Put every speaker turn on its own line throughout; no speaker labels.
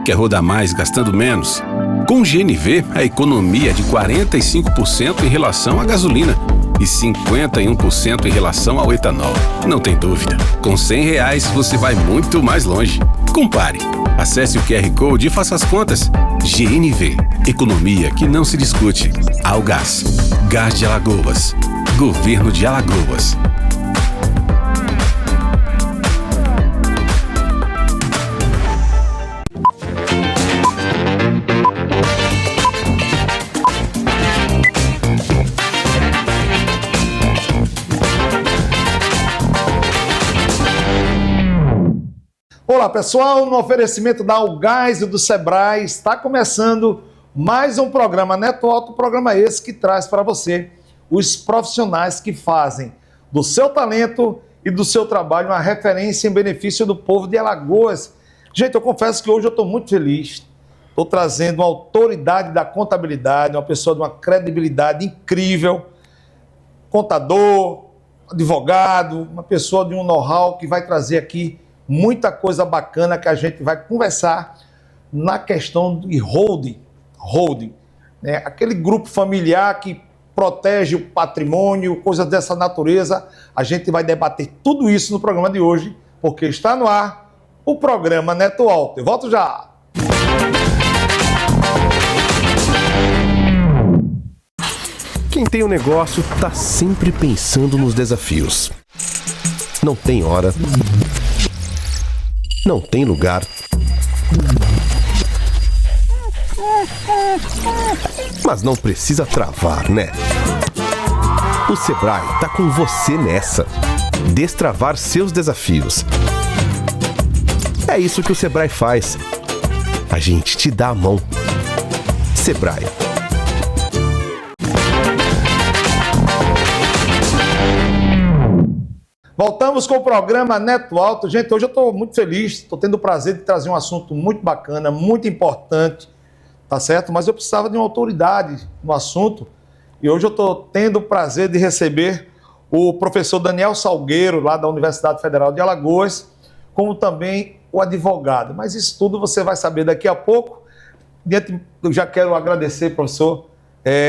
Quer rodar mais gastando menos? Com o GNV, a economia é de 45% em relação à gasolina e 51% em relação ao etanol. Não tem dúvida, com R$100 você vai muito mais longe. Compare. Acesse o QR Code e faça as contas. GNV, economia que não se discute. Algás, Gás de Alagoas, Governo de Alagoas.
Olá pessoal, no oferecimento da Algás e do Sebrae, está começando mais um programa Neto Alto, programa esse que traz para você os profissionais que fazem do seu talento e do seu trabalho uma referência em benefício do povo de Alagoas. Gente, eu confesso que hoje eu estou muito feliz, estou trazendo uma autoridade da contabilidade, uma pessoa de uma credibilidade incrível, contador, advogado, uma pessoa de um know-how que vai trazer aqui muita coisa bacana que a gente vai conversar na questão de holding, né? Aquele grupo familiar que protege o patrimônio, coisas dessa natureza. A gente vai debater tudo isso no programa de hoje, porque está no ar o programa Neto Alto. Eu volto já!
Quem tem um negócio está sempre pensando nos desafios. Não tem hora, não tem lugar, mas não precisa travar, né? O Sebrae tá com você nessa. Destravar seus desafios. É isso que o Sebrae faz. A gente te dá a mão. Sebrae.
Voltamos com o programa Neto Alto. Gente, hoje eu estou muito feliz, estou tendo o prazer de trazer um assunto muito bacana, muito importante, tá certo? Mas eu precisava de uma autoridade no assunto e hoje eu estou tendo o prazer de receber o professor Daniel Salgueiro, lá da Universidade Federal de Alagoas, como também o advogado. Mas isso tudo você vai saber daqui a pouco. Eu já quero agradecer, professor,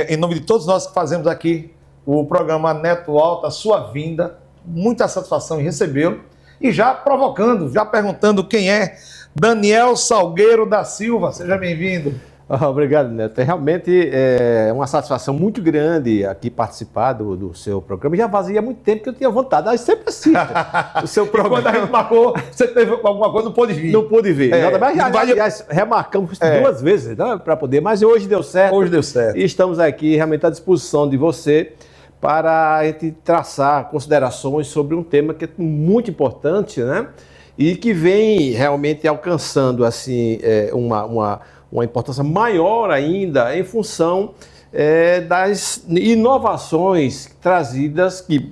em nome de todos nós que fazemos aqui o programa Neto Alto, a sua vinda. Muita satisfação em recebê-lo e já provocando, já perguntando quem é Daniel Salgueiro da Silva. Seja bem-vindo.
Obrigado, Neto. Realmente é uma satisfação muito grande aqui participar do seu programa. Já fazia muito tempo que eu tinha vontade, mas sempre assisto o seu programa.
Quando a gente marcou, você teve alguma coisa, não pôde vir.
Não pude vir. Mas já remarcamos duas vezes, né, para poder, mas hoje deu certo.
Hoje deu certo.
E estamos aqui realmente à disposição de você para a gente traçar considerações sobre um tema que é muito importante, né? E que vem realmente alcançando assim, uma importância maior ainda em função das inovações trazidas que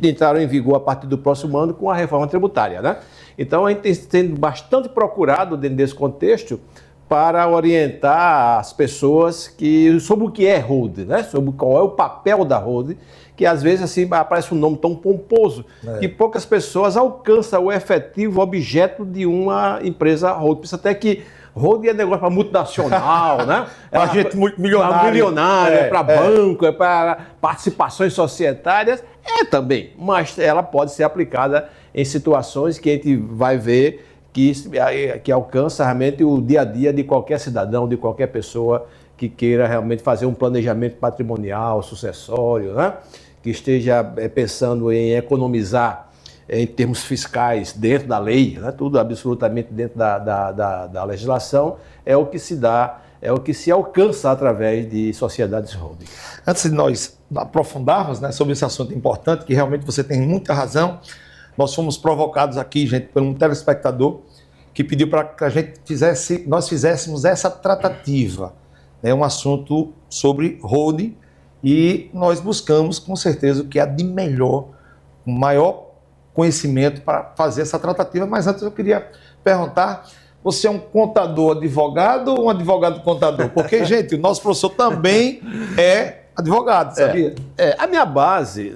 entraram em vigor a partir do próximo ano com a reforma tributária, né? Então a gente tem sendo bastante procurado dentro desse contexto para orientar as pessoas sobre o que é holding, né? Sobre qual é o papel da holding, que às vezes assim aparece um nome tão pomposo que poucas pessoas alcançam o efetivo objeto de uma empresa holding. Pensa até que holding é negócio para multinacional, né?
Para gente milionária,
para banco, para participações societárias, também, mas ela pode ser aplicada em situações que a gente vai ver que alcança realmente o dia a dia de qualquer cidadão, de qualquer pessoa que queira realmente fazer um planejamento patrimonial, sucessório, né? Que esteja pensando em economizar em termos fiscais dentro da lei, né? Tudo absolutamente dentro da legislação, é o que se dá, é o que se alcança através de sociedades holding.
Antes de nós aprofundarmos, né, sobre esse assunto importante, que realmente você tem muita razão, nós fomos provocados aqui, gente, por um telespectador que pediu para que nós fizéssemos essa tratativa, né, um assunto sobre holding, e nós buscamos, com certeza, o que há de melhor, o maior conhecimento para fazer essa tratativa. Mas antes eu queria perguntar, você é um contador advogado ou um advogado contador? Porque, gente, o nosso professor também é advogado, sabia?
A minha base,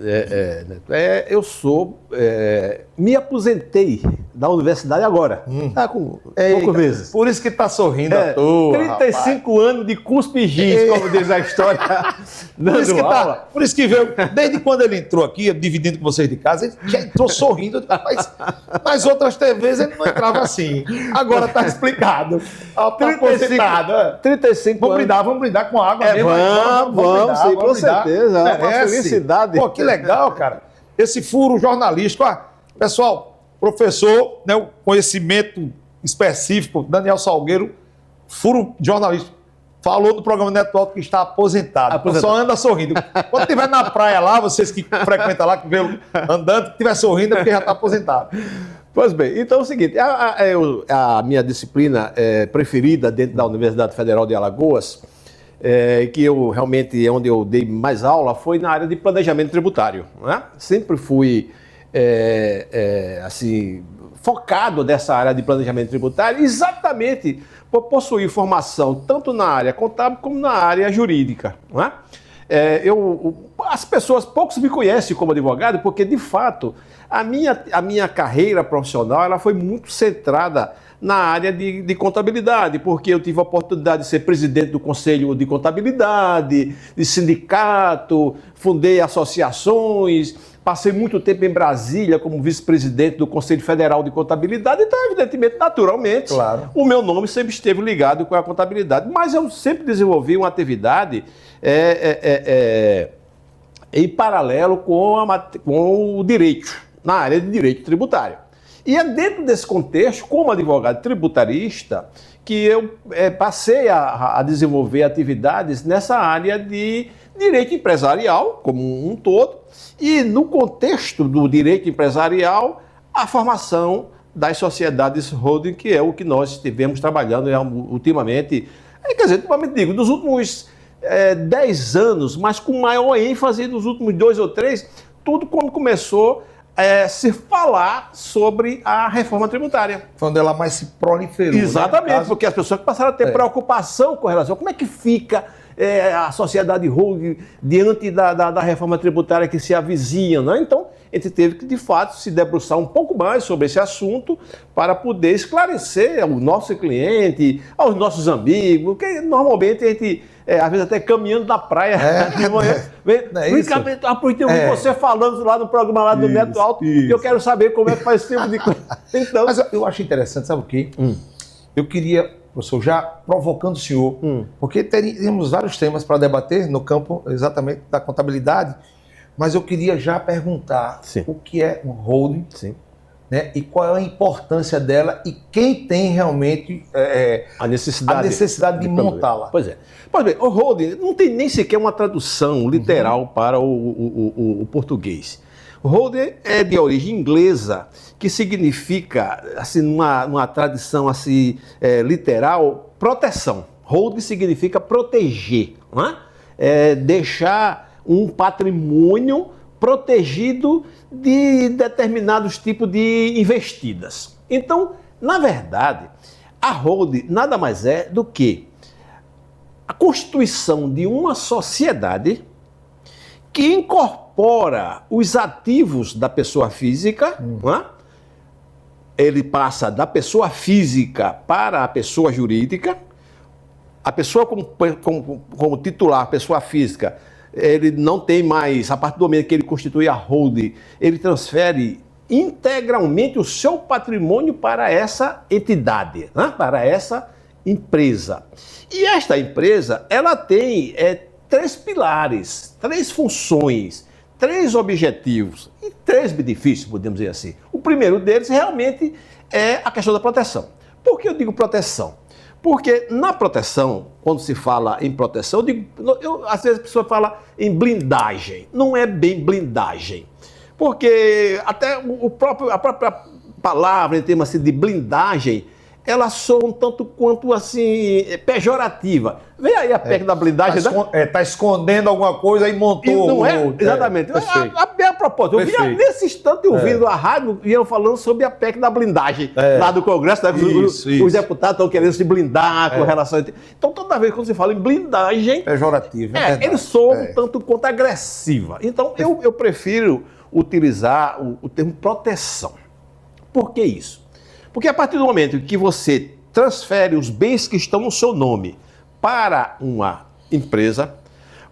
eu sou me aposentei da universidade agora. Está com poucos meses.
Por isso que está sorrindo à toa,
35 anos de cuspe e giz, como diz a história, dando aula.
Por isso que veio, desde quando ele entrou aqui, dividindo com vocês de casa, ele já entrou sorrindo, mas outras TVs ele não entrava assim. Agora está explicado. Está aposentado.
35 anos.
Vamos brindar com água mesmo.
Vamos, sim, com certeza. É uma felicidade.
Pô, que legal, cara. Esse furo jornalístico. Pessoal, professor, né, o conhecimento específico, Daniel Salgueiro, furo jornalístico, falou do programa Network que está aposentado. Só anda sorrindo. Quando estiver na praia lá, vocês que frequentam lá, que vê andando, que estiver sorrindo é porque já está aposentado.
Pois bem, então é o seguinte, a minha disciplina preferida dentro da Universidade Federal de Alagoas, que eu realmente, onde eu dei mais aula, foi na área de planejamento tributário. Né? Sempre fui, assim, focado nessa área de planejamento tributário, exatamente por possuir formação tanto na área contábil como na área jurídica. Né? As pessoas, poucos me conhecem como advogado, porque, de fato, a minha carreira profissional ela foi muito centrada na área de contabilidade, porque eu tive a oportunidade de ser presidente do Conselho de Contabilidade, de sindicato, fundei associações, passei muito tempo em Brasília como vice-presidente do Conselho Federal de Contabilidade, então, evidentemente, naturalmente, claro, o meu nome sempre esteve ligado com a contabilidade, mas eu sempre desenvolvi uma atividade em paralelo com o direito, na área de direito tributário. E é dentro desse contexto, como advogado tributarista, que eu passei a desenvolver atividades nessa área de direito empresarial, como um todo, e no contexto do direito empresarial, a formação das sociedades holding, que é o que nós estivemos trabalhando ultimamente, digo, nos últimos 10 anos, mas com maior ênfase nos últimos 2 ou 3, tudo quando começou se falar sobre a reforma tributária.
Foi onde ela mais se proliferou.
Exatamente, porque as pessoas passaram a ter preocupação com relação a como é que fica a sociedade holding diante da reforma tributária que se avizinha, né? Então, a gente teve que, de fato, se debruçar um pouco mais sobre esse assunto para poder esclarecer ao nosso cliente, aos nossos amigos, que normalmente a gente, às vezes até caminhando na praia de manhã, eu vi você falando lá no programa lá do Neto Alto, e eu quero saber como é que faz esse tipo de coisa. Então,
mas eu acho interessante, sabe o quê? Eu queria, professor, já provocando o senhor, porque teríamos vários temas para debater no campo exatamente da contabilidade, mas eu queria já perguntar o que é um holding, né, e qual é a importância dela e quem tem realmente a necessidade de montá-la.
Pois bem, o holding não tem nem sequer uma tradução literal para o português. O holding é de origem inglesa, que significa, assim, numa tradição assim, literal, proteção. Holding significa proteger, não é? Deixar um patrimônio protegido de determinados tipos de investidas. Então, na verdade, a holding nada mais é do que a constituição de uma sociedade que incorpora os ativos da pessoa física, não é? Ele passa da pessoa física para a pessoa jurídica. A pessoa como titular, pessoa física, ele não tem mais, a partir do momento que ele constitui a holding, ele transfere integralmente o seu patrimônio para essa entidade, né? Para essa empresa. E esta empresa, ela tem 3 pilares, 3 funções, 3 objetivos e 3 benefícios, podemos dizer assim. O primeiro deles realmente é a questão da proteção. Por que eu digo proteção? Porque na proteção, quando se fala em proteção, às vezes a pessoa fala em blindagem. Não é bem blindagem. Porque até a própria palavra, em termos assim, de blindagem, ela soa um tanto quanto assim, pejorativa. Vem aí a PEC da blindagem.
Está escondendo alguma coisa e montou.
Não é? Exatamente. A propósito, eu vi nesse instante ouvindo a rádio e eu falando sobre a PEC da blindagem lá do Congresso. Né? Os deputados estão querendo se blindar com relação a... Então, toda vez que você fala em blindagem...
Pejorativa.
Eles soam um tanto quanto agressiva. Então, eu prefiro utilizar o termo proteção. Por que isso? Porque a partir do momento que você transfere os bens que estão no seu nome para uma empresa,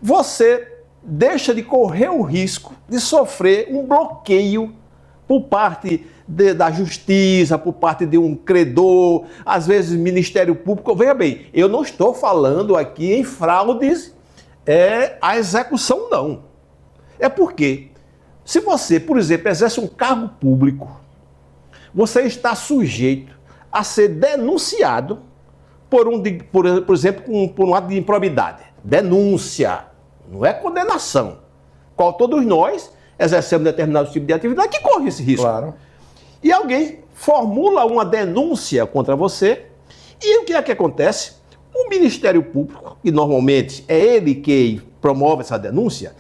você deixa de correr o risco de sofrer um bloqueio por parte da justiça, por parte de um credor, às vezes Ministério Público. Veja bem, eu não estou falando aqui em fraudes, a execução não. É porque, se você, por exemplo, exerce um cargo público, você está sujeito a ser denunciado por exemplo, por um ato de improbidade. Denúncia, não é condenação. Qual todos nós exercemos determinado tipo de atividade que corre esse risco.
Claro.
E alguém formula uma denúncia contra você, e o que é que acontece? O Ministério Público, que normalmente é ele que promove essa denúncia,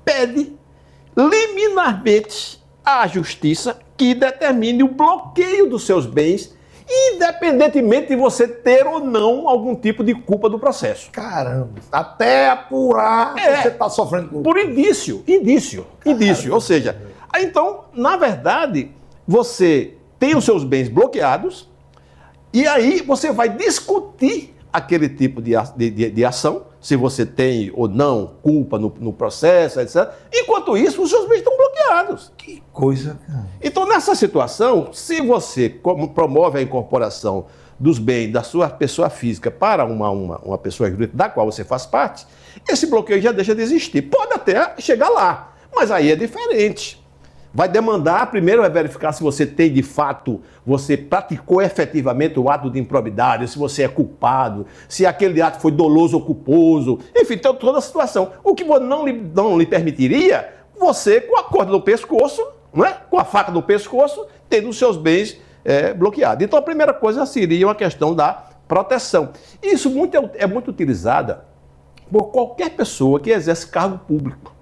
pede liminarmente à Justiça que determine o bloqueio dos seus bens, independentemente de você ter ou não algum tipo de culpa do processo.
Caramba, até apurar você está sofrendo culpa.
Por indício. Ou seja, então, na verdade, você tem os seus bens bloqueados e aí você vai discutir aquele tipo de ação, se você tem ou não culpa no processo, etc. Enquanto isso, os seus bens estão bloqueados.
Que coisa, cara.
Então, nessa situação, se você promove a incorporação dos bens da sua pessoa física para uma pessoa jurídica da qual você faz parte, esse bloqueio já deixa de existir. Pode até chegar lá, mas aí é diferente. Vai demandar, primeiro vai verificar se você tem de fato, você praticou efetivamente o ato de improbidade, se você é culpado, se aquele ato foi doloso ou culposo, enfim, tem toda a situação. O que não lhe permitiria, você com a corda no pescoço, não é? Com a faca no pescoço, tendo os seus bens bloqueados. Então a primeira coisa seria uma questão da proteção. Isso é muito utilizada por qualquer pessoa que exerce cargo público.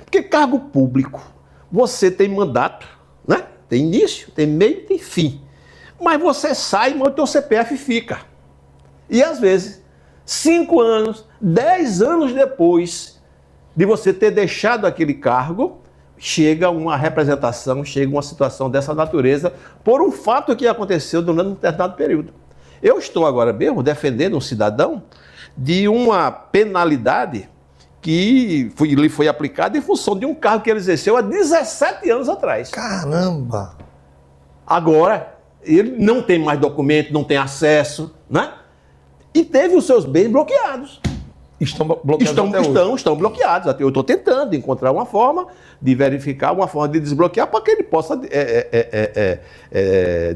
Porque cargo público, você tem mandato, né? Tem início, tem meio, tem fim. Mas você sai, mas o teu CPF fica. E às vezes, 5 anos, 10 anos depois de você ter deixado aquele cargo, chega uma representação, chega uma situação dessa natureza por um fato que aconteceu durante um determinado período. Eu estou agora mesmo defendendo um cidadão de uma penalidade que lhe foi aplicada em função de um cargo que ele exerceu há 17 anos atrás.
Caramba!
Agora, ele não tem mais documento, não tem acesso, né? E teve os seus bens bloqueados.
Estão bloqueados até hoje.
Estão bloqueados. Eu estou tentando encontrar uma forma de verificar, uma forma de desbloquear para que ele possa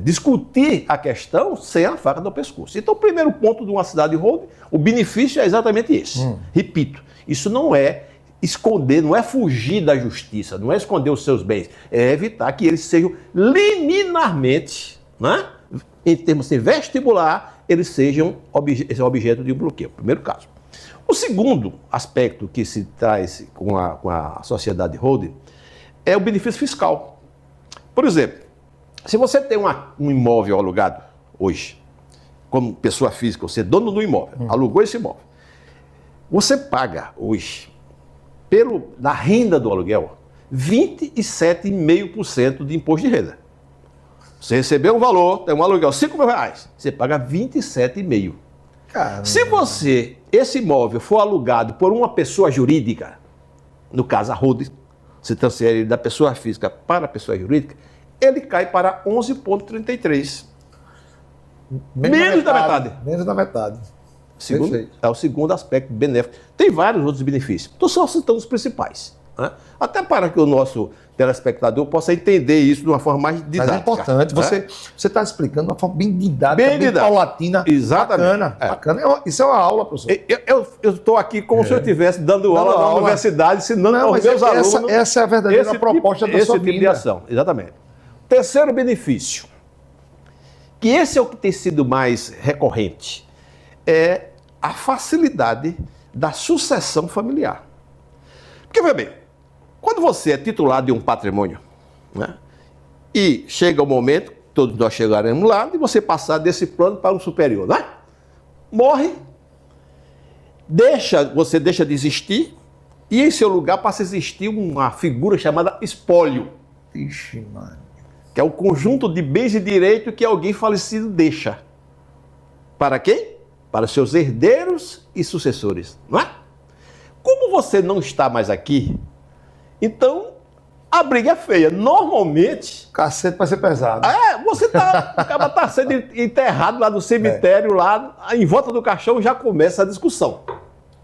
discutir a questão sem a faca no pescoço. Então, o primeiro ponto de uma cidade holding, o benefício é exatamente esse. Repito, isso não é esconder, não é fugir da justiça, não é esconder os seus bens, é evitar que eles sejam liminarmente, né, em termos assim, vestibular, eles sejam objeto de um bloqueio. Primeiro caso. O segundo aspecto que se traz com a sociedade holding é o benefício fiscal. Por exemplo, se você tem um imóvel alugado hoje, como pessoa física, você é dono do imóvel, alugou esse imóvel, você paga hoje, da renda do aluguel, 27,5% de imposto de renda. Você recebeu um valor, tem um aluguel, R$5.000, você paga 27,5%.
Caramba.
Se esse imóvel for alugado por uma pessoa jurídica, no caso a holding, se transfere da pessoa física para a pessoa jurídica, ele cai para 11,33%. Menos da metade.
Menos da metade.
É o segundo aspecto benéfico. Tem vários outros benefícios. Estou só citando os principais, né? Até para que o nosso telespectador possa entender isso de uma forma mais didática.
Mas é importante, você está explicando de uma forma bem didática, bem paulatina.
Exatamente.
Bacana. Isso é uma aula, professor.
Eu estou aqui como se eu estivesse dando aula na universidade, ensinando aos meus alunos.
Essa é a verdadeira proposta da sua
tipo de ação. Exatamente. Terceiro benefício, que esse é o que tem sido mais recorrente, é a facilidade da sucessão familiar. Porque, veja bem, quando você é titular de um patrimônio, né, e chega o momento, todos nós chegaremos lá, de você passar desse plano para um superior, né? Morre, você deixa de existir, E em seu lugar passa a existir uma figura chamada espólio.
Ixi, mano.
Que é o conjunto de bens e direitos que alguém falecido deixa. Para quem? Para seus herdeiros e sucessores, não é? Como você não está mais aqui, então a briga é feia. Normalmente...
Cacete vai ser pesado.
Acaba tá sendo enterrado lá no cemitério, lá em volta do caixão já começa a discussão.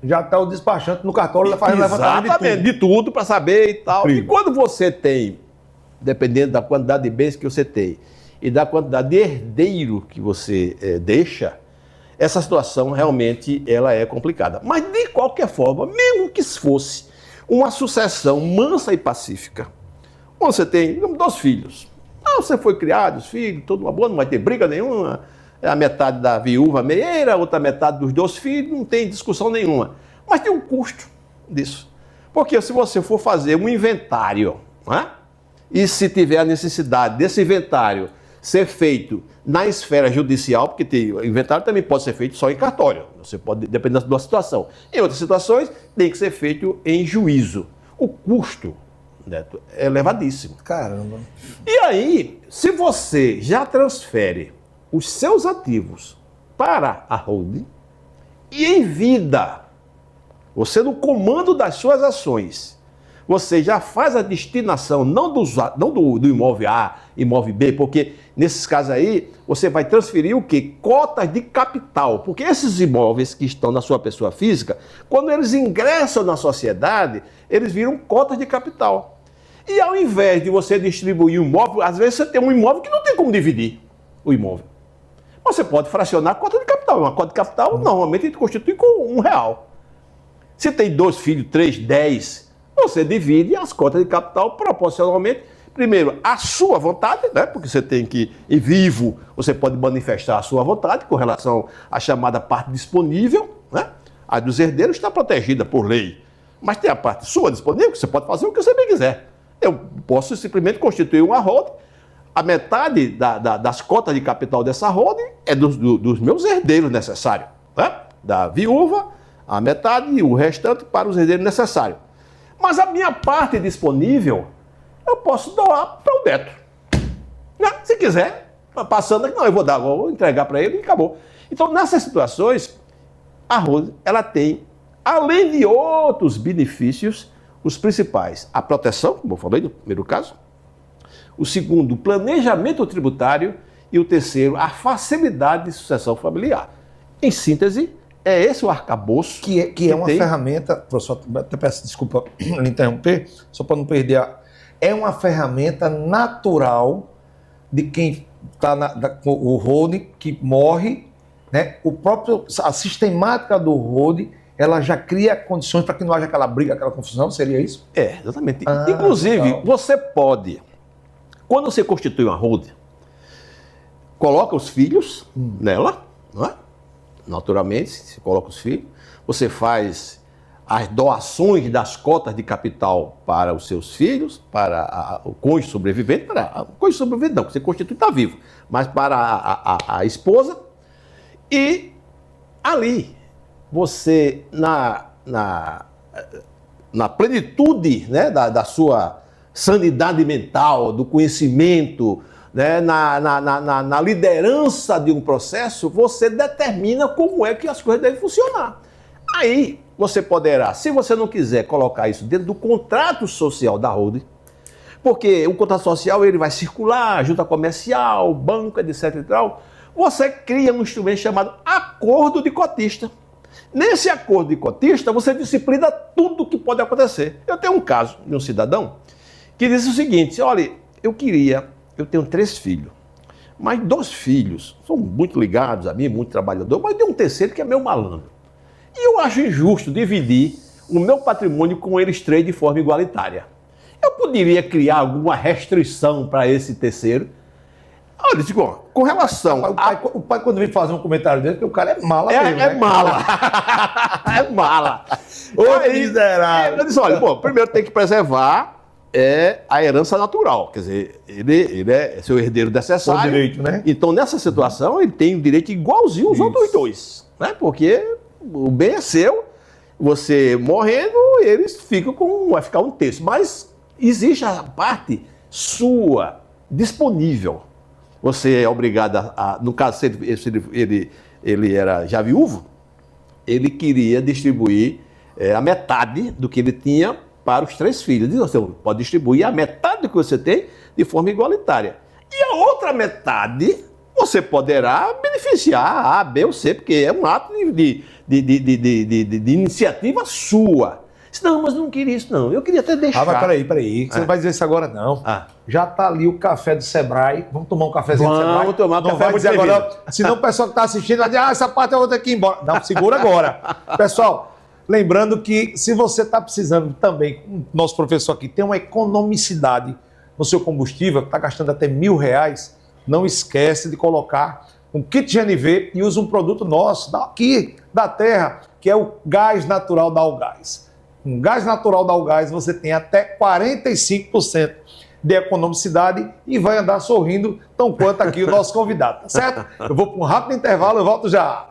Já está o despachante no cartório fazendo levantamento
de tudo para saber e tal.
Incrível.
E quando você tem, dependendo da quantidade de bens que você tem e da quantidade de herdeiro que você deixa, essa situação realmente ela é complicada. Mas de qualquer forma, mesmo que fosse uma sucessão mansa e pacífica, você tem 2 filhos. Você foi criado, os filhos, toda uma boa, não vai ter briga nenhuma. É a metade da viúva meieira, a outra metade dos 2 filhos, não tem discussão nenhuma. Mas tem um custo disso. Porque se você for fazer um inventário, né, e se tiver a necessidade desse inventário ser feito na esfera judicial, porque o inventário também pode ser feito só em cartório, você pode, dependendo da situação. Em outras situações, tem que ser feito em juízo. O custo, Neto, é elevadíssimo.
Caramba.
E aí, se você já transfere os seus ativos para a holding e em vida, você no comando das suas ações, você já faz a destinação não do imóvel A, imóvel B, porque nesses casos aí você vai transferir o quê? Cotas de capital, porque esses imóveis que estão na sua pessoa física, quando eles ingressam na sociedade, eles viram cotas de capital. E ao invés de você distribuir um imóvel, às vezes você tem um imóvel que não tem como dividir o imóvel. Você pode fracionar a cota de capital. Uma cota de capital normalmente constitui com R$1. Se tem 2 filhos, 3, 10, você divide as cotas de capital proporcionalmente. Primeiro, a sua vontade, né? Porque você tem que ir vivo, você pode manifestar a sua vontade com relação à chamada parte disponível, né? A dos herdeiros está protegida por lei. Mas tem a parte sua disponível, que você pode fazer o que você bem quiser. Eu posso simplesmente constituir uma holding. A metade das cotas de capital dessa holding é dos meus herdeiros necessários, né? Da viúva, a metade e o restante para os herdeiros necessários. Mas a minha parte disponível, eu posso doar para o neto. Né? Se quiser, passando aqui, não, eu vou entregar para ele e acabou. Então, nessas situações, a holding, ela tem, além de outros benefícios, os principais: a proteção, como eu falei no primeiro caso; o segundo, o planejamento tributário; e o terceiro, a facilidade de sucessão familiar. Em síntese, é esse o arcabouço
que é uma ferramenta, professor, até peço desculpa lhe interromper, só para não perder é uma ferramenta natural de quem está com o holding, que morre, né? A sistemática do holding, ela já cria condições para que não haja aquela briga, aquela confusão, seria isso?
É, exatamente. Inclusive, legal. Você pode, quando você constitui uma holding, coloca os filhos nela, não é? Naturalmente, você coloca os filhos, você faz as doações das cotas de capital para os seus filhos, para o cônjuge sobrevivente, o cônjuge sobrevivente não, que você constitui está vivo, mas para a esposa, e ali você, na plenitude, né, da sua sanidade mental, do conhecimento, né, na liderança de um processo, você determina como é que as coisas devem funcionar. Aí você poderá, se você não quiser colocar isso dentro do contrato social da holding, porque o contrato social ele vai circular, junta comercial, banco, etc. e tal, você cria um instrumento chamado acordo de cotista. Nesse acordo de cotista, você disciplina tudo que pode acontecer. Eu tenho um caso de um cidadão que disse o seguinte: olha, eu tenho 3 filhos, mas 2 filhos são muito ligados a mim, muito trabalhador, mas tem um terceiro que é meu malandro. E eu acho injusto dividir o meu patrimônio com eles 3 de forma igualitária. Eu poderia criar alguma restrição para esse terceiro? Eu disse, com relação...
O pai, quando vem fazer um comentário dele, que o cara é mala mesmo,
né? Mala. É mala.
Ô, miserável.
Eu disse, olha, primeiro tem que preservar a herança natural. Quer dizer, ele é seu herdeiro necessário.
O direito, né?
Então, nessa situação, ele tem o direito igualzinho aos outros 2. Né? Porque o bem é seu você morrendo, eles ficam vai ficar um terço. Mas existe a parte sua disponível. Você é obrigado no caso, se ele era já viúvo, ele queria distribuir a metade do que ele tinha para os 3 filhos. Você pode distribuir a metade do que você tem de forma igualitária. E a outra metade você poderá beneficiar A, B ou C, porque é um ato de iniciativa sua. Não, mas não queria isso não, eu queria até deixar.
Mas peraí, você não vai dizer isso agora não. Já tá ali o café do Sebrae, vamos tomar um cafezinho do Sebrae?
Vamos tomar um
não
café
vai dizer agora, senão o pessoal que está assistindo vai dizer, essa parte eu vou ter que ir embora. Não, segura agora. Pessoal, lembrando que se você está precisando também, o nosso professor aqui tem uma economicidade no seu combustível, está gastando até R$1.000, não esquece de colocar um kit GNV e usa um produto nosso, daqui da terra, que é o gás natural da Algás. Com gás natural da Algás você tem até 45% de economicidade e vai andar sorrindo tão quanto aqui o nosso convidado, tá certo? Eu vou para um rápido intervalo, eu volto já.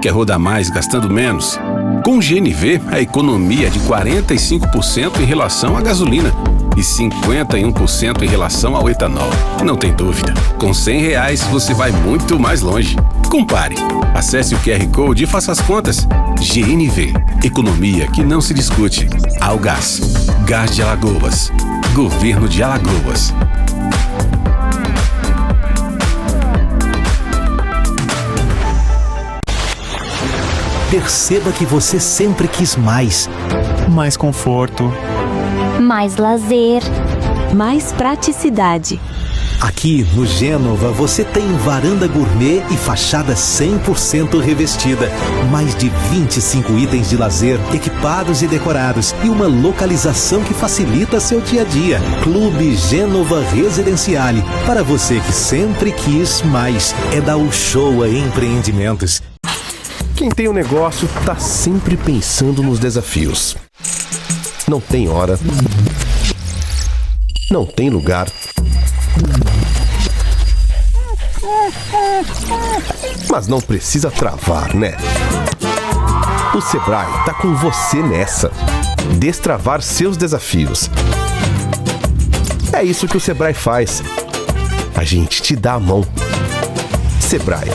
Quer rodar mais gastando menos? Com o GNV, a economia é de 45% em relação à gasolina e 51% em relação ao etanol. Não tem dúvida, com R$100 você vai muito mais longe. Compare. Acesse o QR Code e faça as contas. GNV, economia que não se discute. Algás, Gás de Alagoas, Governo de Alagoas.
Perceba que você sempre quis mais.
Mais conforto.
Mais lazer.
Mais praticidade.
Aqui no Gênova você tem varanda gourmet e fachada 100% revestida. Mais de 25 itens de lazer equipados e decorados e uma localização que facilita seu dia a dia. Clube Gênova Residenciale. Para você que sempre quis mais. É da Uchoa Empreendimentos.
Quem tem um negócio tá sempre pensando nos desafios. Não tem hora. Não tem lugar. Mas não precisa travar, né? O Sebrae tá com você nessa. Destravar seus desafios. É isso que o Sebrae faz. A gente te dá a mão. Sebrae.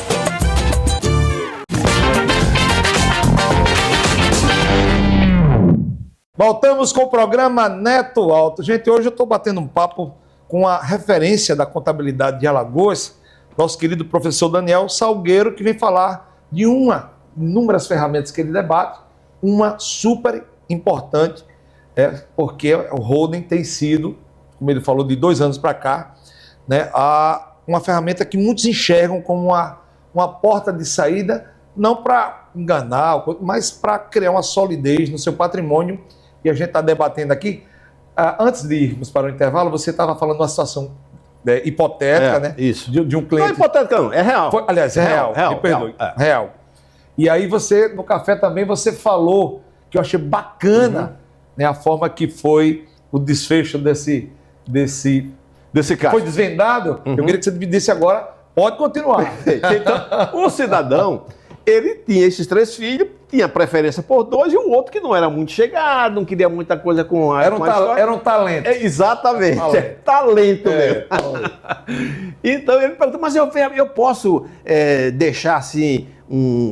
Voltamos com o programa Neto Alto. Gente, hoje eu estou batendo um papo com a referência da contabilidade de Alagoas, nosso querido professor Daniel Salgueiro, que vem falar de inúmeras ferramentas que ele debate, uma super importante, porque o holding tem sido, como ele falou, de 2 anos para cá, né, uma ferramenta que muitos enxergam como uma porta de saída, não para enganar, mas para criar uma solidez no seu patrimônio. E a gente está debatendo aqui. Antes de irmos para o intervalo, você estava falando de uma situação hipotética, né?
Isso.
De um cliente.
Não é hipotética, não, é real.
Aliás, é real. Me perdoe. Real. E aí você, no café também, você falou, que eu achei bacana, né, a forma que foi o desfecho desse caso. Foi desvendado. Eu queria que você me disse agora, pode continuar.
Então, o cidadão, ele tinha esses 3 filhos, tinha preferência por 2 e o outro que não era muito chegado, não queria muita coisa com a história.
Era um talento.
Exatamente, talento mesmo. Então ele perguntou, mas eu posso deixar assim,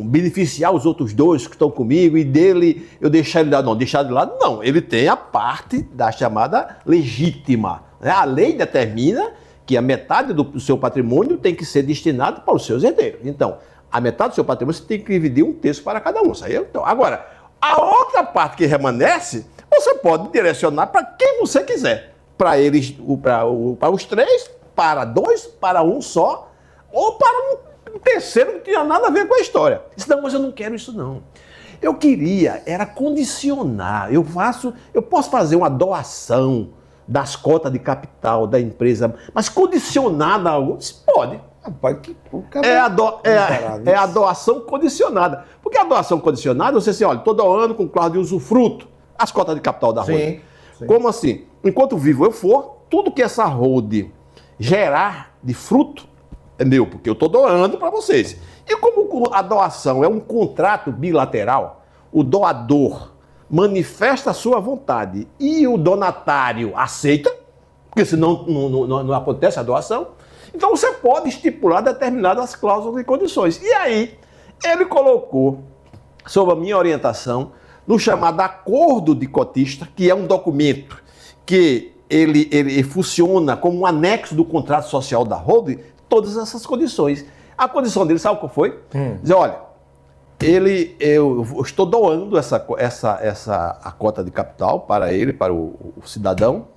beneficiar os outros 2 que estão comigo e dele eu deixar ele de lado? Não, deixar de lado não, ele tem a parte da chamada legítima. Né? A lei determina que a metade do seu patrimônio tem que ser destinado para os seus herdeiros. Então, a metade do seu patrimônio você tem que dividir 1/3 para cada um. Então, agora, a outra parte que remanesce, você pode direcionar para quem você quiser. Para eles, para os 3, para 2, para um só, ou para um terceiro que não tinha nada a ver com a história. Não, mas eu não quero isso não. Eu queria, era condicionar. Eu posso fazer uma doação das cotas de capital da empresa, mas condicionada a algo, pode.
Rapaz,
É a doação condicionada. Porque a doação condicionada, você assim, olha, estou doando com cláusula de usufruto as cotas de capital da holding. Como assim? Enquanto vivo eu for, tudo que essa holding gerar de fruto, é meu, porque eu estou doando para vocês. E como a doação é um contrato bilateral, o doador manifesta a sua vontade e o donatário aceita, porque senão não acontece a doação, então você pode estipular determinadas cláusulas e condições. E aí, ele colocou, sob a minha orientação, no chamado acordo de cotista, que é um documento que ele funciona como um anexo do contrato social da holding, todas essas condições. A condição dele, sabe qual foi? Dizer, olha, eu estou doando a cota de capital para ele, para o cidadão,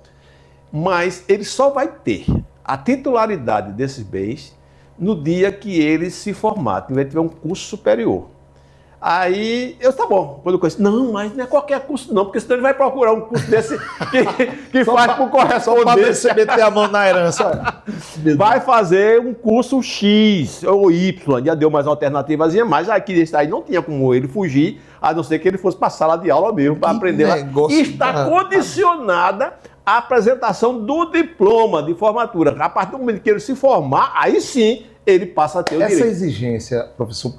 mas ele só vai ter a titularidade desses bens no dia que ele se formar, que ele tiver um curso superior. Aí, tá bom. Quando eu conheço, não, mas não é qualquer curso não, porque senão ele vai procurar um curso desse que faz por correspondência.
Meter a mão na herança.
Vai fazer um curso X ou Y, já deu mais uma alternativazinha, mas aqui aí não tinha como ele fugir, a não ser que ele fosse para a sala de aula mesmo, para aprender lá. E está condicionada a apresentação do diploma de formatura. A partir do momento que ele se formar, aí sim ele passa a ter o direito.
Essa exigência, professor,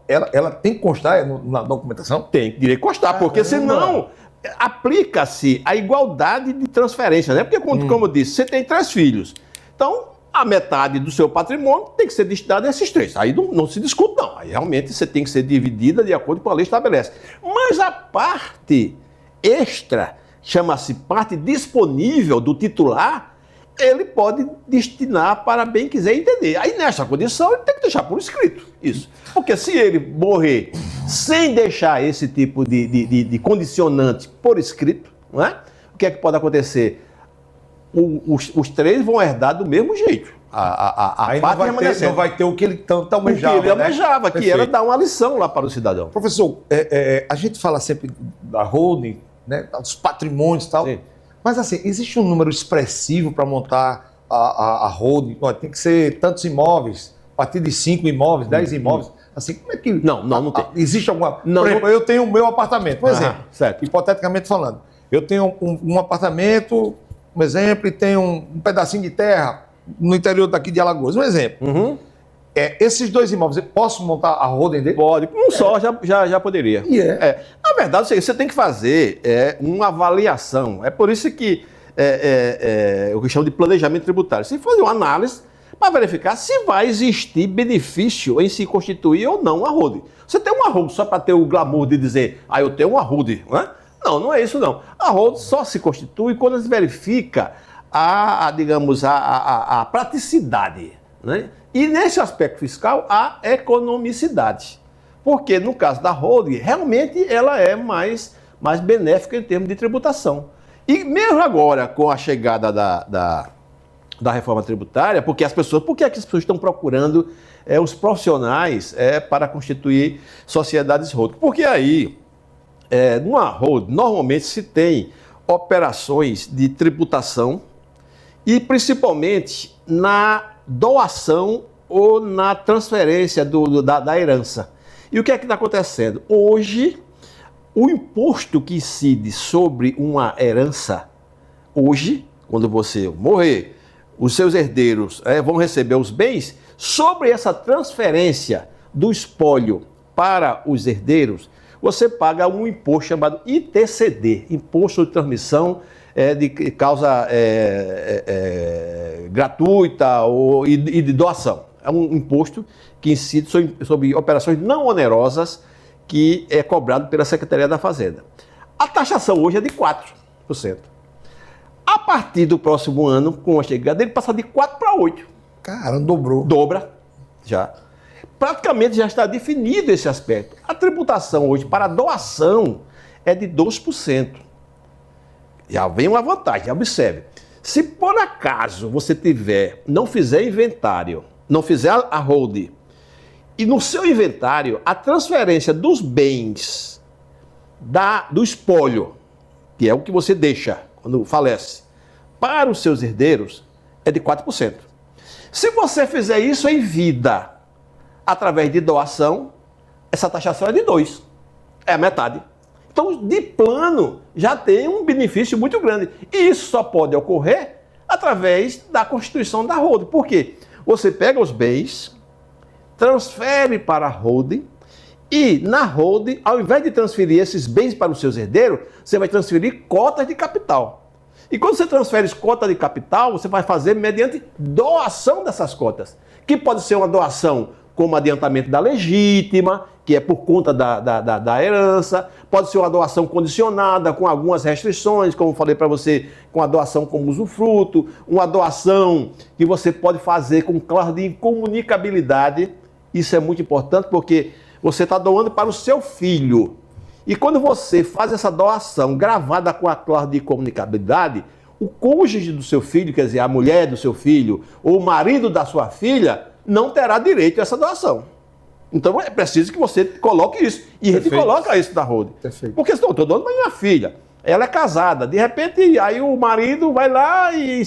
ela tem que constar na documentação?
Tem que constar, porque senão aplica-se a igualdade de transferência, né? Porque, como eu disse, você tem 3 filhos. Então, a metade do seu patrimônio tem que ser destinada a esses 3. Aí não se discute, não. Aí realmente você tem que ser dividida de acordo com a lei estabelece. Mas a parte extra, chama-se parte disponível do titular, ele pode destinar para bem quiser entender. Aí, nessa condição, ele tem que deixar por escrito isso. Porque se ele morrer sem deixar esse tipo de condicionante por escrito, não é? O que é que pode acontecer? Os 3 vão herdar do mesmo jeito.
Aí não vai ter o que ele tanto almejava.
O que ele almejava, que era dar uma lição lá para o cidadão.
Professor, a gente fala sempre da holding, né, dos patrimônios e tal. Sim. Mas assim, existe um número expressivo para montar a holding? Tem que ser tantos imóveis, a partir de 5 imóveis, 10 imóveis. Assim, como é que...
Não tem.
Existe alguma... Não, por exemplo, eu tenho o meu apartamento, por exemplo,
certo.
Hipoteticamente falando. Eu tenho um apartamento, um exemplo, e tenho um pedacinho de terra no interior daqui de Alagoas, um exemplo. Esses 2 imóveis, eu posso montar a holding dele?
Pode, só já poderia. Na verdade, você tem que fazer uma avaliação. É por isso que o que chama de planejamento tributário. Você tem que fazer uma análise para verificar se vai existir benefício em se constituir ou não a holding. Você tem uma holding só para ter o glamour de dizer, eu tenho uma holding, não é? Não é isso não. A holding só se constitui quando se verifica a praticidade, né? E nesse aspecto fiscal, a economicidade. Porque no caso da holding, realmente ela é mais benéfica em termos de tributação. E mesmo agora, com a chegada da reforma tributária, por que as pessoas estão procurando os profissionais para constituir sociedades holding? Porque aí, numa holding, normalmente se tem operações de tributação e principalmente na doação ou na transferência da herança. E o que é que está acontecendo? Hoje, o imposto que incide sobre uma herança, hoje, quando você morrer, os seus herdeiros vão receber os bens, sobre essa transferência do espólio para os herdeiros, você paga um imposto chamado ITCD, Imposto de Transmissão de Causa Gratuita e de doação. É um imposto que incide sobre operações não onerosas que é cobrado pela Secretaria da Fazenda. A taxação hoje é de 4%. A partir do próximo ano, com a chegada dele, passa de 4 para 8.
Cara, dobrou.
Dobra, já. Praticamente já está definido esse aspecto. A tributação hoje para doação é de 2%. Já vem uma vantagem, observe. Se por acaso você não fizer inventário, não fizer a holding, e no seu inventário a transferência dos bens do espólio, que é o que você deixa quando falece, para os seus herdeiros, é de 4%. Se você fizer isso em vida, através de doação, essa taxação é de 2%. É a metade. Então, de plano, já tem um benefício muito grande. E isso só pode ocorrer através da constituição da holding. Por quê? Você pega os bens, transfere para a holding e na holding, ao invés de transferir esses bens para os seus herdeiros, você vai transferir cotas de capital. E quando você transfere cota de capital, você vai fazer mediante doação dessas cotas, que pode ser uma doação como adiantamento da legítima, que é por conta da herança, pode ser uma doação condicionada com algumas restrições, como falei para você, com a doação como usufruto, uma doação que você pode fazer com cláusula de incomunicabilidade. Isso é muito importante porque você está doando para o seu filho. E quando você faz essa doação gravada com a cláusula de incomunicabilidade, o cônjuge do seu filho, quer dizer, a mulher do seu filho, ou o marido da sua filha, não terá direito a essa doação. Então é preciso que você coloque isso. E a gente coloca isso na holding. Porque senão eu estou doando para minha filha. Ela é casada. De repente, aí o marido vai lá e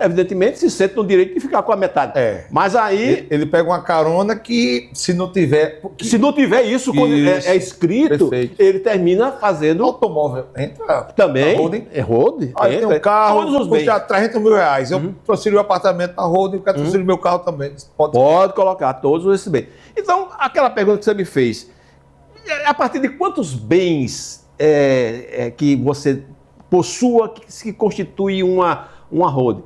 evidentemente se sente no direito de ficar com a metade. Mas aí...
Ele pega uma carona que, se não tiver...
Se não tiver isso, quando é escrito, ele termina fazendo...
Automóvel entra
também.
Holding.
É holding.
Aí tem um carro,
todos os bens.
custa 300 mil reais. Eu transferi o apartamento na holding, eu quero transferir meu carro também.
Pode colocar todos esses bens. Então, aquela pergunta que você me fez, a partir de quantos bens que você possua que constitui uma holding?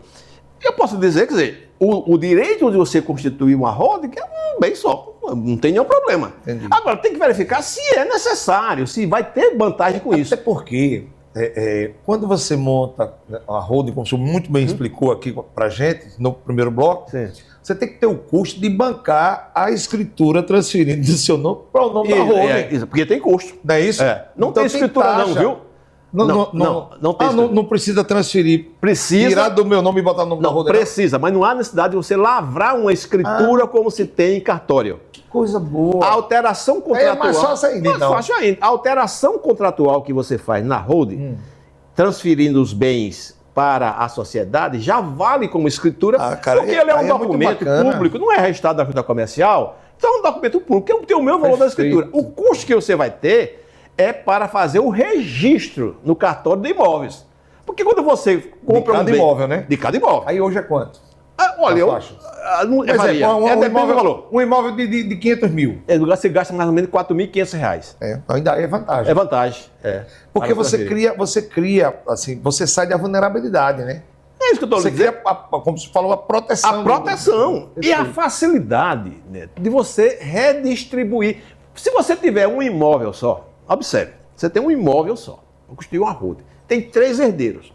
Eu posso dizer, quer dizer, o direito de você constituir uma holding é um bem só, não tem nenhum problema.
Entendi.
Agora, tem que verificar se é necessário, se vai ter vantagem com isso.
Até porque, quando você monta a holding, como o senhor muito bem explicou aqui pra gente, no primeiro bloco, você tem que ter o custo de bancar a escritura transferindo do seu nome para o nome da holding.
Porque tem custo.
Não é isso?
Não
então,
tem escritura não, viu?
Não tem não precisa transferir.
Precisa.
Tirar do meu nome e botar o nome da holding.
Não precisa, mas não há necessidade de você lavrar uma escritura como se tem em cartório.
Que coisa boa.
A alteração contratual...
É mais fácil ainda, então.
Mais fácil ainda. A alteração contratual que você faz na holding, transferindo os bens para a sociedade, já vale como escritura, porque ele é um documento público, não é registrado na junta comercial, então é um documento público, que tem o mesmo valor da escritura. O custo que você vai ter é para fazer o registro no cartório de imóveis. Porque quando você compra
de cada imóvel, né?
De cada imóvel.
Aí hoje é quanto?
Olha, depende do valor.
Um imóvel de 500 mil.
Você gasta mais ou menos R$4.500.
Ainda é vantagem.
É vantagem.
Porque você cria, assim, você sai da vulnerabilidade, né?
É isso que eu estou dizendo.
Você cria, como você falou, a proteção.
A proteção. E a facilidade, né, de você redistribuir. Se você tiver um imóvel só, observe, você tem um imóvel só, vou construir uma holding, tem 3 herdeiros.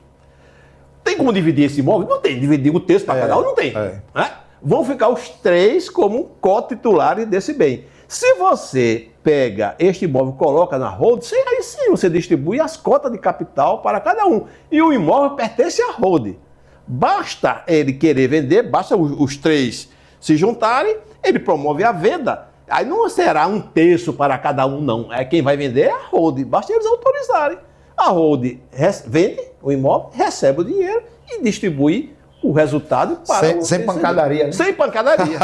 Tem como dividir esse imóvel? Não tem. Dividir o terço para cada um? Não tem. Né? Vão ficar os 3 como co-titulares desse bem. Se você pega este imóvel e coloca na holding, aí sim você distribui as cotas de capital para cada um. E o imóvel pertence à holding. Basta ele querer vender, basta os 3 se juntarem, ele promove a venda. Aí não será um terço para cada um, não. Quem vai vender é a holding. Basta eles autorizarem. A holding vende o imóvel, recebe o dinheiro e distribui o resultado para
sem pancadaria, né?
Sem pancadaria.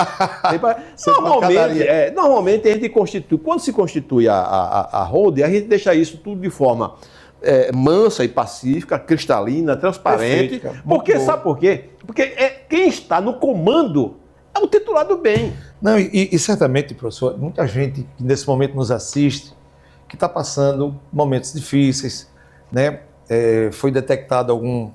Normalmente a gente constitui, quando se constitui a holding, a gente deixa isso tudo de forma mansa e pacífica, cristalina, transparente. Porque sabe por quê? Porque quem está no comando é o titular do bem.
Não, e certamente, professor, muita gente que nesse momento nos assiste, que está passando momentos difíceis, né? Foi detectado alguma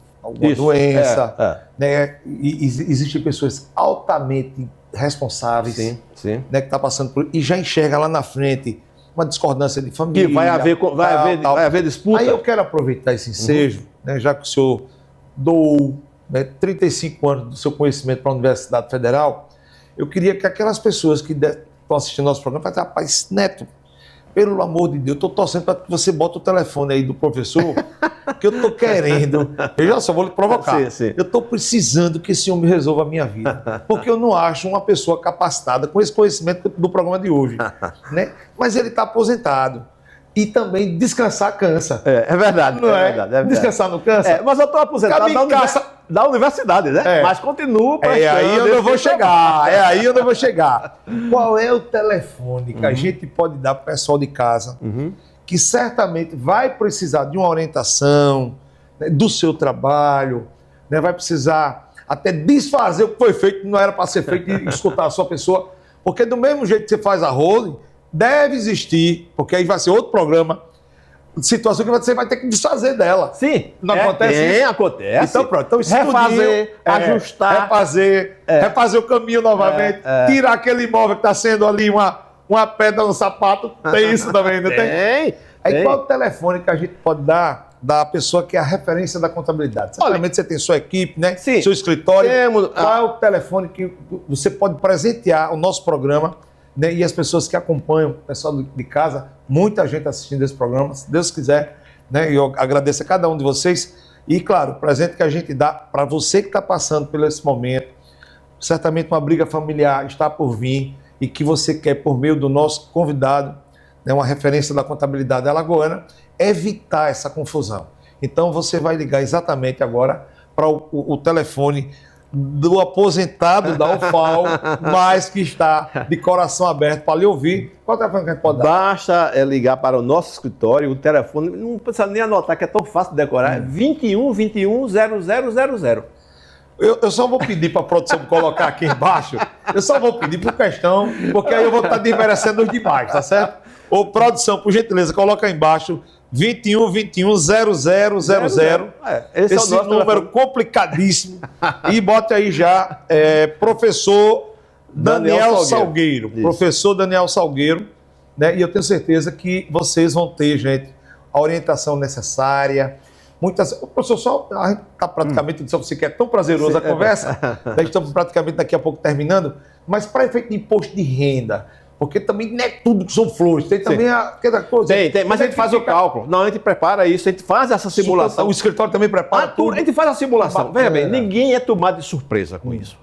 doença, né? E existem pessoas altamente responsáveis,
sim.
Né? Que está passando por... E já enxerga lá na frente uma discordância de família.
Que vai haver disputa.
Aí eu quero aproveitar esse ensejo, né? Já que o senhor doou 35 anos do seu conhecimento para a Universidade Federal, eu queria que aquelas pessoas que estão assistindo nosso programa falem, rapaz, Neto, pelo amor de Deus, eu estou torcendo para que você bota o telefone aí do professor, que eu estou querendo. Veja só, vou lhe provocar.
Sim.
Eu estou precisando que esse homem resolva a minha vida. Porque eu não acho uma pessoa capacitada com esse conhecimento do programa de hoje. Né? Mas ele está aposentado. E também descansar cansa.
É verdade.
Não é?
Verdade.
Descansar não cansa?
Mas eu estou aposentado da universidade, né? Mas continuo prestando.
É aí onde eu vou chegar. É aí onde eu vou chegar. Qual é o telefone que a gente pode dar para o pessoal de casa, que certamente vai precisar de uma orientação, né, do seu trabalho, né, vai precisar, até desfazer o que foi feito, não era para ser feito, e escutar a sua pessoa. Porque do mesmo jeito que você faz a holding, deve existir, porque aí vai ser outro programa, situação que você vai ter que desfazer dela.
Sim.
Não acontece isso?
Acontece.
Então pronto. Então,
refazer, ajustar.
Refazer o caminho novamente, tirar aquele imóvel que está sendo ali uma pedra no sapato. Tem isso também, não tem? Aí qual o telefone que a gente pode dar da pessoa que é a referência da contabilidade? Certamente você tem sua equipe, né?
Sim.
Seu escritório.
Temos.
Qual é o telefone que você pode presentear o nosso programa, né? E as pessoas que acompanham, o pessoal de casa, muita gente assistindo esse programa, se Deus quiser, né? E eu agradeço a cada um de vocês. E, claro, o presente que a gente dá para você que está passando por esse momento, certamente uma briga familiar está por vir e que você quer, por meio do nosso convidado, né, uma referência da contabilidade alagoana, evitar essa confusão. Então você vai ligar exatamente agora para o telefone do aposentado da UFAL, mas que está de coração aberto para lhe ouvir. Qual é o telefone que a gente pode dar?
Basta ligar para o nosso escritório, o telefone, não precisa nem anotar, que é tão fácil de decorar, é 21 21 0000.
Eu só vou pedir para a produção colocar aqui embaixo, eu só vou pedir por questão, porque aí eu vou estar desmerecendo os demais, tá certo? Ô, produção, por gentileza, coloca aí embaixo 21 21 0000.
Esse é o nosso
número
telefone.
Complicadíssimo. E bote aí já, professor Daniel Salgueiro. Professor Daniel Salgueiro, né? E eu tenho certeza que vocês vão ter, gente, a orientação necessária. O professor, a gente está praticamente, se você quer, tão prazeroso a conversa, nós estamos praticamente daqui a pouco terminando, mas para efeito de imposto de renda, porque também não é tudo que são flores, tem também aquela coisa.
Tem, mas a gente faz o cálculo. Não, a gente prepara isso, a gente faz essa simulação.
O escritório também prepara tudo.
A gente faz a simulação. Veja bem, ninguém é tomado de surpresa com isso.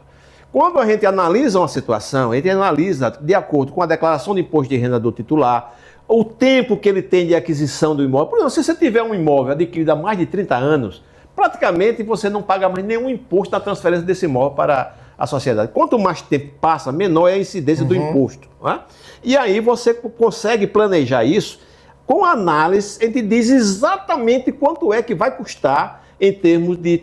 Quando a gente analisa uma situação, a gente analisa de acordo com a declaração de imposto de renda do titular, o tempo que ele tem de aquisição do imóvel. Por exemplo, se você tiver um imóvel adquirido há mais de 30 anos, praticamente você não paga mais nenhum imposto na transferência desse imóvel para a sociedade. Quanto mais tempo passa, menor é a incidência do imposto. Né? E aí você consegue planejar isso. Com análise, a gente diz exatamente quanto é que vai custar em termos de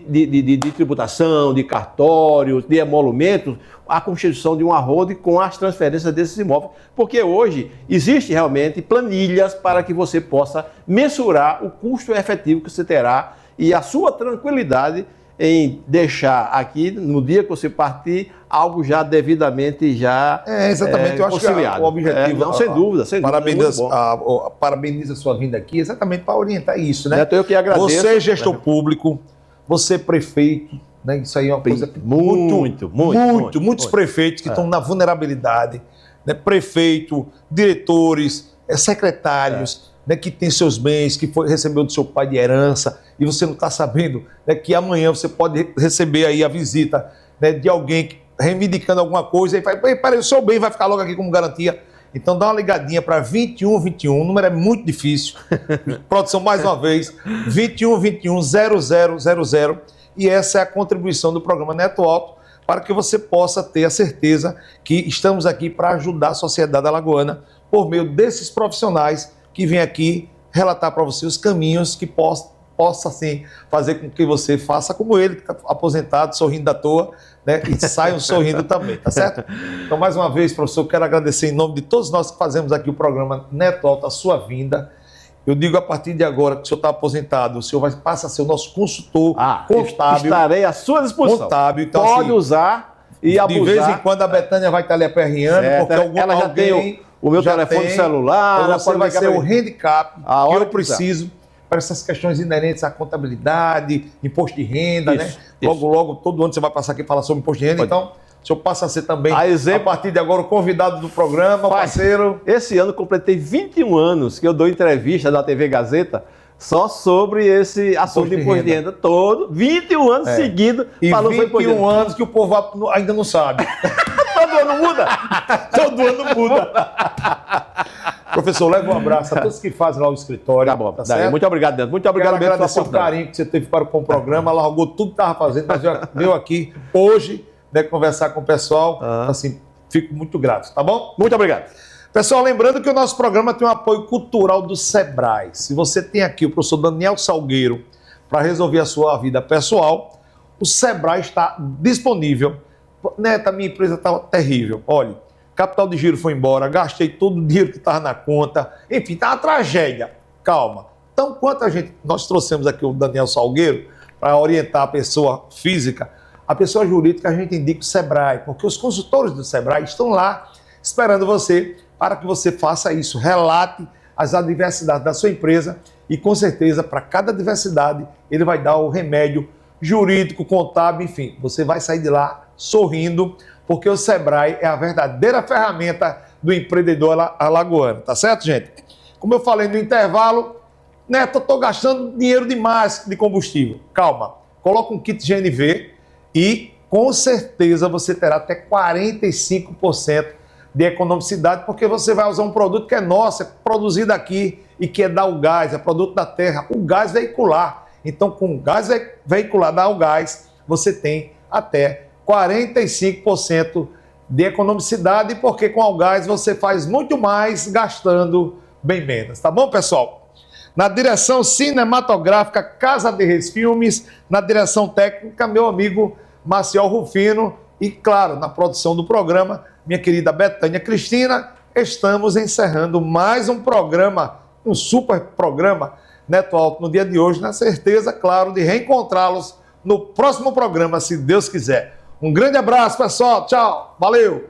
tributação, de cartórios, de emolumentos, a constituição de uma holding com as transferências desses imóveis. Porque hoje existe realmente planilhas para que você possa mensurar o custo efetivo que você terá e a sua tranquilidade em deixar aqui, no dia que você partir, algo já devidamente já
exatamente, eu acho
conciliado.
Que o objetivo...
não, sem dúvida.
Parabeniza a sua vinda aqui, exatamente para orientar isso, né?
Eu que agradeço.
Você, gestor público, você, prefeito, né? Isso aí é uma coisa... Muitos prefeitos que estão na vulnerabilidade, né? Prefeito, diretores, secretários... Né, que tem seus bens, que recebeu do seu pai de herança, e você não está sabendo, né, que amanhã você pode receber aí a visita, né, de alguém reivindicando alguma coisa, e vai, peraí, o seu bem vai ficar logo aqui como garantia. Então dá uma ligadinha para 2121, o número é muito difícil, produção mais uma vez, 2121 0000, e essa é a contribuição do programa Neto Alto, para que você possa ter a certeza que estamos aqui para ajudar a sociedade alagoana por meio desses profissionais que vem aqui relatar para você os caminhos que possa assim, fazer com que você faça como ele, que está aposentado, sorrindo à toa, né? E saiam sorrindo também, tá certo? Então, mais uma vez, professor, quero agradecer em nome de todos nós que fazemos aqui o programa Neto Alto, a sua vinda. Eu digo a partir de agora que o senhor está aposentado, o senhor passa a ser o nosso consultor contábil.
Estarei à sua disposição.
Contábil, então,
pode
assim,
abusar e abusar.
De vez em quando a Betânia vai estar ali aperreando, porque
ela já tem o meu telefone celular.
Então você vai ser o handicap que eu
precisar.
preciso para essas questões inerentes à contabilidade, imposto de renda, né? Logo, todo ano você vai passar aqui e falar sobre imposto de renda, então o senhor passa a ser também, a partir de agora, o convidado do programa, o parceiro.
Esse ano completei 21 anos que eu dou entrevista da TV Gazeta só sobre esse assunto de imposto de renda todo, 21 anos seguidos, falando sobre imposto de renda.
21 anos que o povo ainda não sabe.
Todo ano muda.
Todo ano muda. Professor, leva um abraço a todos que fazem lá o escritório.
Tá bom, certo? Muito obrigado, Dentro. Muito obrigado
mesmo pela agradecer o carinho que você teve para com o programa, largou tudo que estava fazendo, mas veio aqui hoje, né, conversar com o pessoal. Assim, fico muito grato, tá bom?
Muito obrigado.
Pessoal, lembrando que o nosso programa tem um apoio cultural do Sebrae. Se você tem aqui o professor Daniel Salgueiro para resolver a sua vida pessoal, o Sebrae está disponível. Neto, a minha empresa está terrível. Olha, capital de giro foi embora, gastei todo o dinheiro que estava na conta. Enfim, está uma tragédia. Calma. Então, nós trouxemos aqui o Daniel Salgueiro para orientar a pessoa física, a pessoa jurídica, a gente indica o Sebrae, porque os consultores do Sebrae estão lá esperando você para que você faça isso, relate as adversidades da sua empresa e, com certeza, para cada adversidade, ele vai dar o remédio jurídico, contábil, enfim, você vai sair de lá sorrindo, porque o Sebrae é a verdadeira ferramenta do empreendedor alagoano, tá certo, gente? Como eu falei no intervalo, Neto, eu estou gastando dinheiro demais de combustível. Calma, coloca um kit GNV e com certeza você terá até 45% de economicidade, porque você vai usar um produto que é nosso, é produzido aqui e que é da Algás, é produto da terra, o gás veicular. Então, com o gás veicular da Algás, você tem até 45% de economicidade, porque com a Algás você faz muito mais gastando bem menos. Tá bom, pessoal? Na direção cinematográfica, Casa de Reis Filmes, na direção técnica, meu amigo Maciel Rufino e, claro, na produção do programa, minha querida Betânia Cristina. Estamos encerrando mais um programa, um super programa Neto Alto no dia de hoje, na certeza, claro, de reencontrá-los no próximo programa, se Deus quiser. Um grande abraço, pessoal. Tchau. Valeu.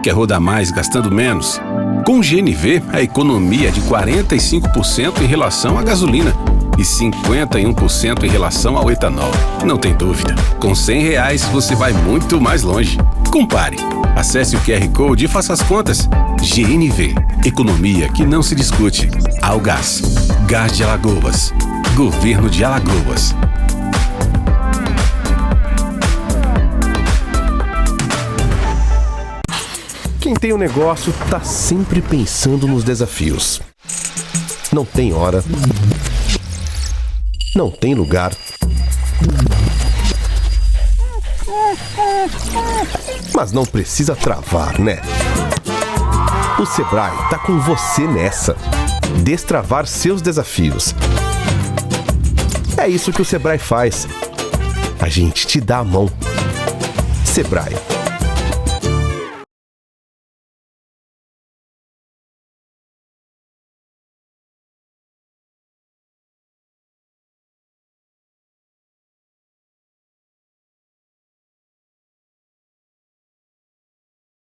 Quer rodar mais gastando menos? Com o GNV, a economia é de 45% em relação à gasolina e 51% em relação ao etanol. Não tem dúvida, com R$100 você vai muito mais longe. Compare. Acesse o QR Code e faça as contas. GNV, economia que não se discute. Algás, Gás de Alagoas, Governo de Alagoas.
Quem tem um negócio tá sempre pensando nos desafios. Não tem hora, não tem lugar, mas não precisa travar, né? O Sebrae tá com você nessa. Destravar seus desafios. É isso que o Sebrae faz. A gente te dá a mão. Sebrae.